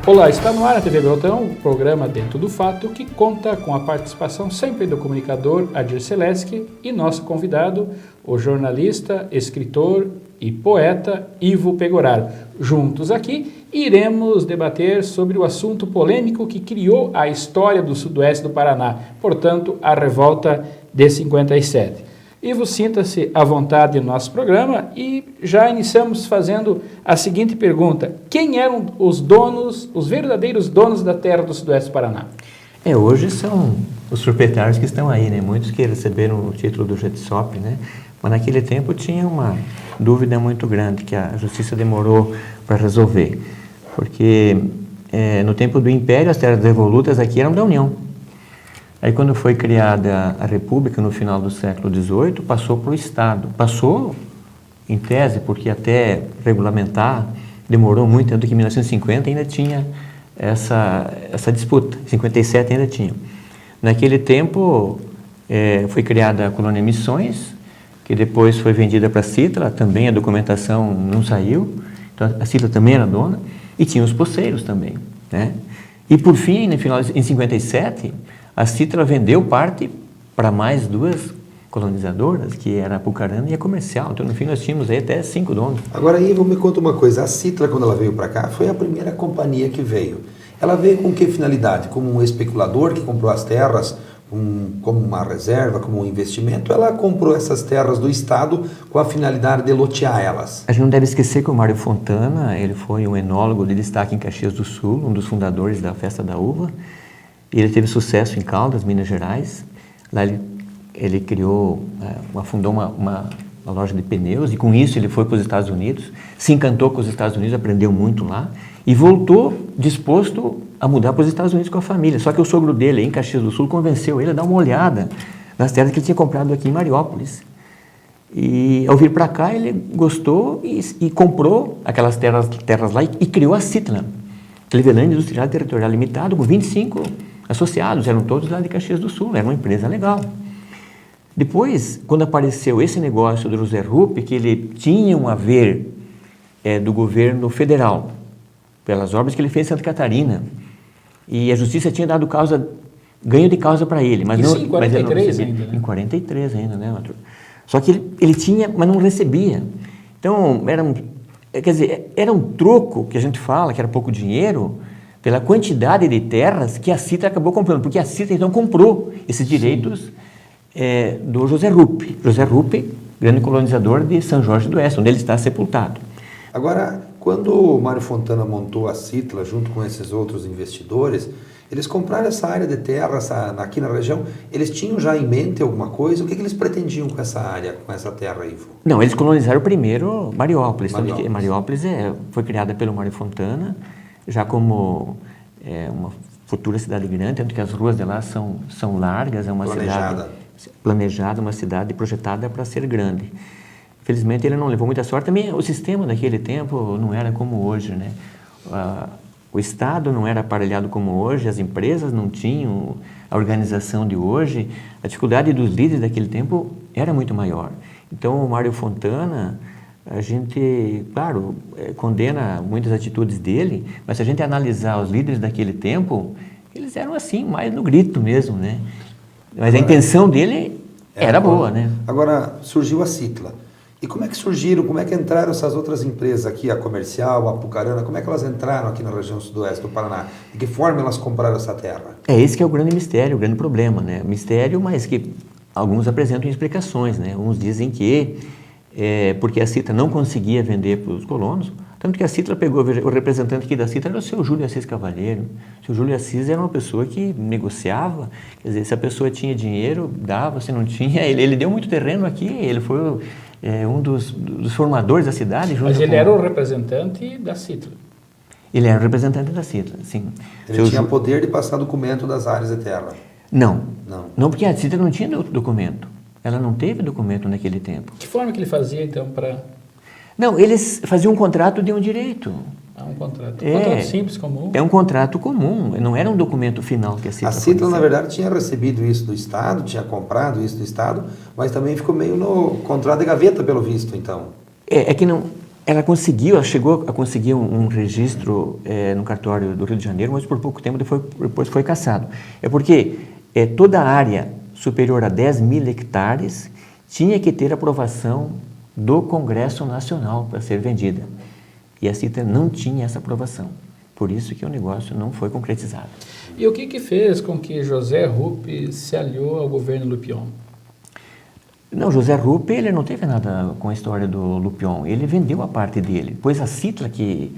Olá, está no ar na TV Beltrão, o programa Dentro do Fato, que conta com a participação sempre do comunicador Adir Seleski e nosso convidado, o jornalista, escritor e poeta Ivo Pegoraro. Juntos aqui, iremos debater sobre o assunto polêmico que criou a história do sudoeste do Paraná, portanto, a Revolta de 57. Ivo, sinta-se à vontade no nosso programa e já iniciamos fazendo a seguinte pergunta: quem eram os donos, os verdadeiros donos da terra do sudoeste do Paraná? Hoje são os proprietários que estão aí, né? Muitos que receberam o título do Jetsop, né? Mas naquele tempo tinha uma dúvida muito grande que a justiça demorou para resolver, porque no tempo do Império as terras devolutas aqui eram da União. Aí quando foi criada a República no final do século XVIII, passou para o Estado. Passou, em tese, porque até regulamentar demorou muito, tanto que em 1950 ainda tinha essa disputa, em 57 ainda tinha. Naquele tempo foi criada a colônia Missões, que depois foi vendida para a Citra, também a documentação não saiu, então a Citra também era dona, e tinha os poceiros também, né? E por fim, no final, em 57, a Citra vendeu parte para mais duas colonizadoras, que era a Apucarana e a Comercial. Então, no fim, nós tínhamos aí até 5 donos. Agora, Ivo, me conta uma coisa. A Citra, quando ela veio para cá, foi a primeira companhia que veio. Ela veio com que finalidade? Como um especulador que comprou as terras como uma reserva, como um investimento? Ela comprou essas terras do Estado com a finalidade de lotear elas? A gente não deve esquecer que o Mário Fontana, ele foi um enólogo de destaque em Caxias do Sul, um dos fundadores da Festa da Uva. Ele teve sucesso em Caldas, Minas Gerais. Lá ele criou, fundou uma loja de pneus, e com isso ele foi para os Estados Unidos, se encantou com os Estados Unidos, aprendeu muito lá, e voltou disposto a mudar para os Estados Unidos com a família. Só que o sogro dele, em Caxias do Sul, convenceu ele a dar uma olhada nas terras que ele tinha comprado aqui em Mariópolis. E ao vir para cá, ele gostou e comprou aquelas terras lá e criou a Citra, Cleveland Industrial Territorial Limitado, com 25 associados, eram todos lá de Caxias do Sul, era uma empresa legal. Depois, quando apareceu esse negócio do José Rupp, que ele tinha um haver do governo federal, pelas obras que ele fez em Santa Catarina, e a justiça tinha dado ganho de causa para ele. Mas isso não, em 43 ainda, né? Em 43 ainda, né? Só que ele tinha, mas não recebia. Então, era um troco, que a gente fala, que era pouco dinheiro, pela quantidade de terras que a Citra acabou comprando, porque a Citra então comprou esses direitos do José Rupp. José Rupp, grande colonizador de São Jorge do Oeste, onde ele está sepultado. Agora, quando o Mário Fontana montou a Citra, junto com esses outros investidores, eles compraram essa área de terra aqui na região, eles tinham já em mente alguma coisa? O que eles pretendiam com essa área, com essa terra, Ivo? Não, eles colonizaram primeiro Mariópolis. Mariópolis foi criada pelo Mário Fontana, já como uma futura cidade grande, tanto que as ruas de lá são largas, é uma cidade planejada, uma cidade projetada para ser grande. Felizmente ele não levou muita sorte. Também o sistema daquele tempo não era como hoje, né? O Estado não era aparelhado como hoje, as empresas não tinham a organização de hoje. A dificuldade dos líderes daquele tempo era muito maior. Então o Mário Fontana, a gente, claro, condena muitas atitudes dele, mas se a gente analisar os líderes daquele tempo, eles eram assim, mais no grito mesmo, né? Mas a intenção dele era boa, né? Agora, surgiu a Citra. E como é que surgiram, como é que entraram essas outras empresas aqui, a Comercial, a Apucarana, como é que elas entraram aqui na região sudoeste do Paraná? De que forma elas compraram essa terra? Esse que é o grande mistério, o grande problema, né? Mistério, mas que alguns apresentam explicações, né? Uns dizem que porque a Citra não conseguia vender para os colonos, tanto que a Citra pegou, o representante aqui da Citra era o seu Júlio Assis Cavalheiro. O seu Júlio Assis era uma pessoa que negociava, quer dizer, se a pessoa tinha dinheiro, dava, se não tinha, ele deu muito terreno aqui, ele foi um dos formadores da cidade. Mas ele era o representante da Citra. Ele era o representante da Citra, sim. Ele tinha poder de passar documento das áreas de terra? Não, porque a Citra não tinha documento. Ela não teve documento naquele tempo. Que forma que ele fazia, então, para... Não, eles faziam um contrato de um direito. Um contrato. Um contrato simples, comum. É um contrato comum, não era um documento final que a Citra forneceu. Na verdade, tinha recebido isso do Estado, tinha comprado isso do Estado, mas também ficou meio no contrato de gaveta, pelo visto, então. É ela chegou a conseguir um registro no cartório do Rio de Janeiro, mas por pouco tempo depois foi cassado. É porque toda a área superior a 10.000 hectares tinha que ter aprovação do Congresso Nacional para ser vendida. E a Citra não tinha essa aprovação. Por isso que o negócio não foi concretizado. E o que fez com que José Rupp se aliou ao governo Lupion? Não, José Rupp, ele não teve nada com a história do Lupion. Ele vendeu a parte dele. Pois a Citra, que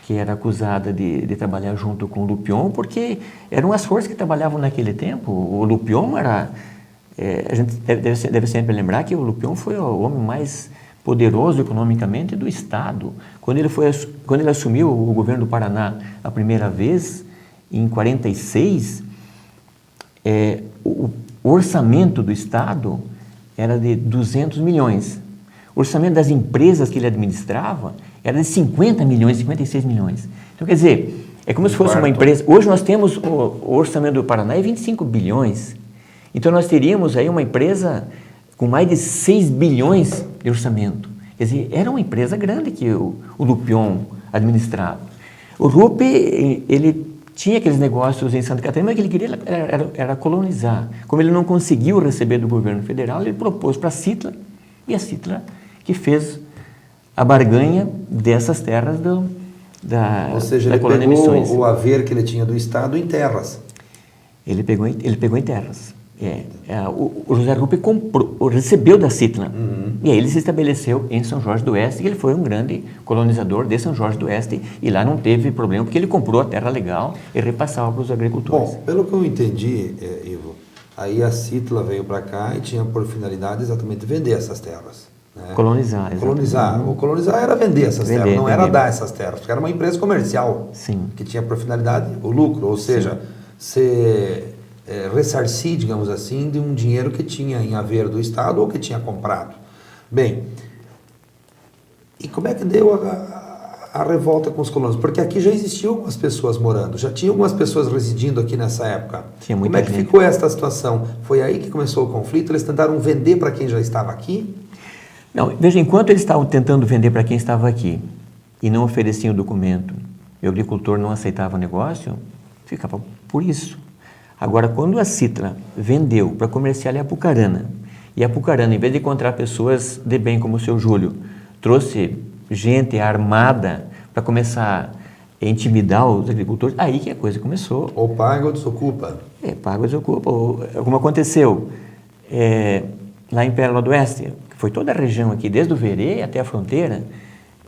era acusada de trabalhar junto com o Lupion, porque eram as forças que trabalhavam naquele tempo. O Lupion era... a gente deve sempre lembrar que o Lupion foi o homem mais poderoso economicamente do Estado. Quando ele assumiu o governo do Paraná a primeira vez, em 46, o orçamento do Estado era de 200 milhões. O orçamento das empresas que ele administrava era de 50 milhões, 56 milhões. Então, quer dizer, é como se fosse uma empresa... Hoje nós temos o orçamento do Paraná é 25 bilhões. Então, nós teríamos aí uma empresa com mais de 6 bilhões de orçamento. Quer dizer, era uma empresa grande que o Lupion administrava. O Rupp, ele tinha aqueles negócios em Santa Catarina, mas o que ele queria era colonizar. Como ele não conseguiu receber do governo federal, ele propôs para a Citra, e a Citra que fez a barganha dessas terras Ou seja, ele colônia pegou Missões. o haver que ele tinha do Estado em terras. Ele pegou em terras. O José Rupp recebeu da Citra. E aí ele se estabeleceu em São Jorge do Oeste, e ele foi um grande colonizador de São Jorge do Oeste, e lá não teve problema, porque ele comprou a terra legal e repassava para os agricultores. Bom, pelo que eu entendi, Ivo, aí a Citra veio para cá e tinha por finalidade exatamente vender essas terras. Né? Colonizar, exatamente. Colonizar. O colonizar era vender essas terras, não era dar essas terras, porque era uma empresa comercial. Sim. Que tinha por finalidade o lucro, ou seja, ressarcir, digamos assim, de um dinheiro que tinha em haver do Estado ou que tinha comprado. Bem, e como é que deu a revolta com os colonos? Porque aqui já existiam algumas pessoas morando, já tinha algumas pessoas residindo aqui nessa época. Tinha muita como é que gente. ficou esta situação? Foi aí que começou o conflito? Eles tentaram vender para quem já estava aqui? Não, veja, enquanto eles estavam tentando vender para quem estava aqui e não ofereciam o documento, e o agricultor não aceitava o negócio, ficava por isso. Agora, quando a Citra vendeu para comercial em Apucarana, e a Apucarana, em vez de encontrar pessoas de bem como o seu Júlio, trouxe gente armada para começar a intimidar os agricultores, aí que a coisa começou. Ou paga ou desocupa. Paga ou desocupa. Como aconteceu lá em Pérola do Oeste, que foi toda a região aqui, desde o Verê até a fronteira,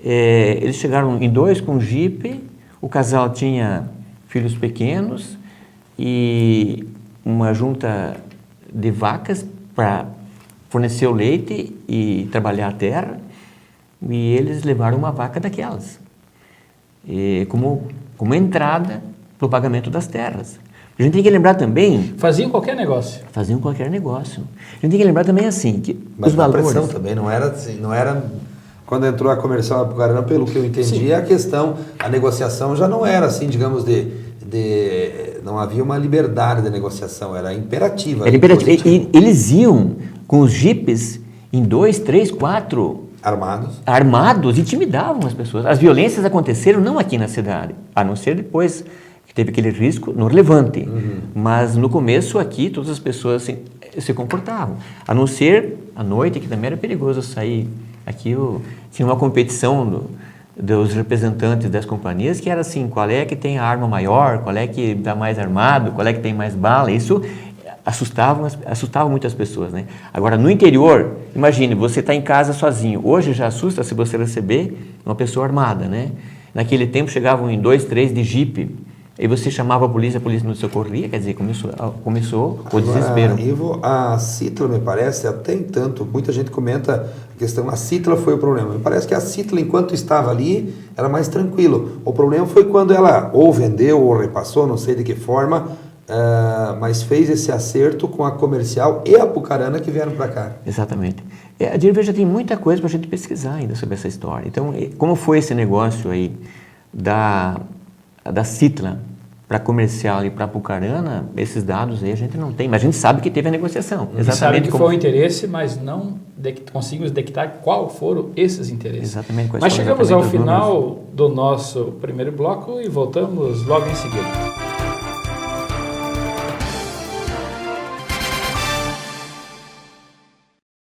eles chegaram em dois com jipe, o casal tinha filhos pequenos, e uma junta de vacas para fornecer o leite e trabalhar a terra, e eles levaram uma vaca daquelas, como entrada para o pagamento das terras. A gente tem que lembrar também... Faziam qualquer negócio. Faziam qualquer negócio. A gente tem que lembrar também assim, que Mas os valores... pressão também, não era assim, não era... Quando entrou a comercial Apucarana, pelo que eu entendi, a negociação já não era assim, digamos, não havia uma liberdade de negociação, era imperativa. Era imperativa. E eles iam com os jipes em 2, 3, 4... Armados, intimidavam as pessoas. As violências aconteceram não aqui na cidade, a não ser depois que teve aquele risco no Levante. Mas no começo aqui todas as pessoas se comportavam. A não ser à noite, que também era perigoso sair. Aqui tinha uma competição dos representantes das companhias que era assim, qual é que tem a arma maior, qual é que está mais armado, qual é que tem mais bala. Isso assustava muitas pessoas, né? Agora, no interior, imagine, você está em casa sozinho. Hoje já assusta se você receber uma pessoa armada, né? Naquele tempo chegavam em 2, 3 de jipe, e você chamava a polícia não socorria, quer dizer, começou o desespero. Ivo, a Citra, me parece, até entanto, muita gente comenta a questão, a Citra foi o problema. Me parece que a Citra, enquanto estava ali, era mais tranquilo. O problema foi quando ela ou vendeu ou repassou, não sei de que forma, mas fez esse acerto com a comercial e a Apucarana que vieram para cá. Exatamente. A Dirva já tem muita coisa para a gente pesquisar ainda sobre essa história. Então, como foi esse negócio aí da Citra para comercial e para Apucarana, esses dados aí a gente não tem, mas a gente sabe que teve a negociação. A gente sabe que foi o interesse, mas não conseguimos detectar qual foram esses interesses. Exatamente. Mas chegamos ao final do nosso primeiro bloco e voltamos logo em seguida.